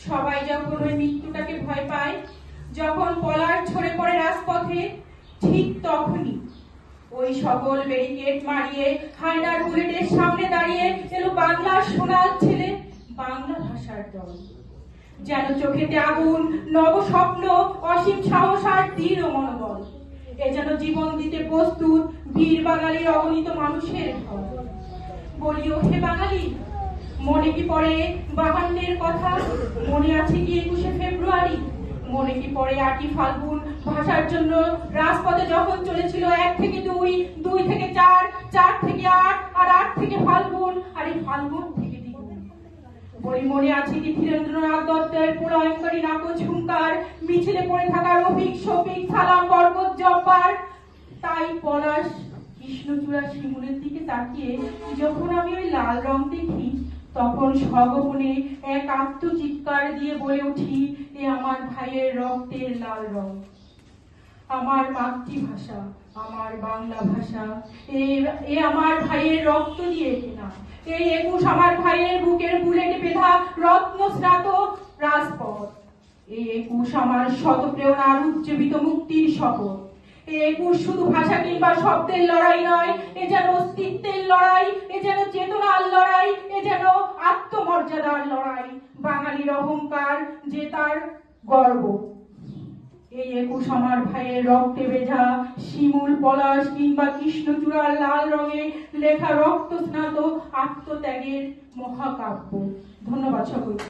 সবাই যখন ওই মৃত্যুটাকে ভয় পায়, যখন পলাশ ঝরে পড়ে রাজপথে, ঠিক তখনই ওই সকল ব্যারিকেড মারিয়ে হায়নার বুলেটের সামনে দাঁড়িয়ে এলো বাংলার সোনার ছেলে, বাংলা ভাষার দল। যেন চোখেতে আগুন, নব স্বপ্ন, অসীম সাহস আর দৃঢ় মনোবল। এ যেন জীবন দিতে প্রস্তুত বীর বাঙালির অগণিত মানুষের ঢল। বলি, ও হে বাঙালি, মনে কি পড়ে 52-এর কথা? মনে আছে কি 21শে ফেব্রুয়ারি? মনে কি পড়ে 8ই ফাল্গুন ভাষার জন্য রাজপথে যখন চলেছিল 1 থেকে 2, 2 থেকে 4, 4 থেকে 8, আর 8 থেকে ফাল্গুন, আর এই ফাল্গুন থেকে দ্বিগুণ? বলি, মনে আছে কি ধীরেন্দ্রনাথ দত্তের প্রলয়ঙ্করী নাকচ হুঙ্কার, মিছিলে পড়ে থাকা রফিক, শফিক, সালাম, বরকত, জব্বার? তাই পলাশ, কৃষ্ণচূড়া, শিমুলের দিকে তাকিয়ে যখন আমি ওই লাল রং দেখি, তখন সগোপনে এক আত্মচিৎকার দিয়ে বলে উঠি, এ আমার ভাইয়ের রক্তের লাল রং, আমার মাতৃভাষা, আমার বাংলা ভাষা। এ আমার ভাইয়ের রক্ত দিয়ে কেনা। এই 21 আমার ভাইয়ের বুকের বুলেটে বেঁধা রত্ন স্নাত রাজপথ। এই 21 আমার শত প্রেরণার উজ্জীবিত মুক্তির শপথ। এই 21 শুধু ভাষা কিংবা শব্দের লড়াই নয়, এ যেন অস্তিত্বের লড়াই, এ যেন চেতনার লড়াই, এ যেন আত্মমর্যাদার লড়াই। বাঙালির অহংকার যে তার গর্ব। এই 21 আমার ভাইয়ের রক্তে ভেজা শিমুল, পলাশ কিংবা কৃষ্ণচূড়ার লাল রঙে লেখা রক্ত স্নাত আত্মত্যাগের মহাকাব্য। ধন্যবাদ সকলকে।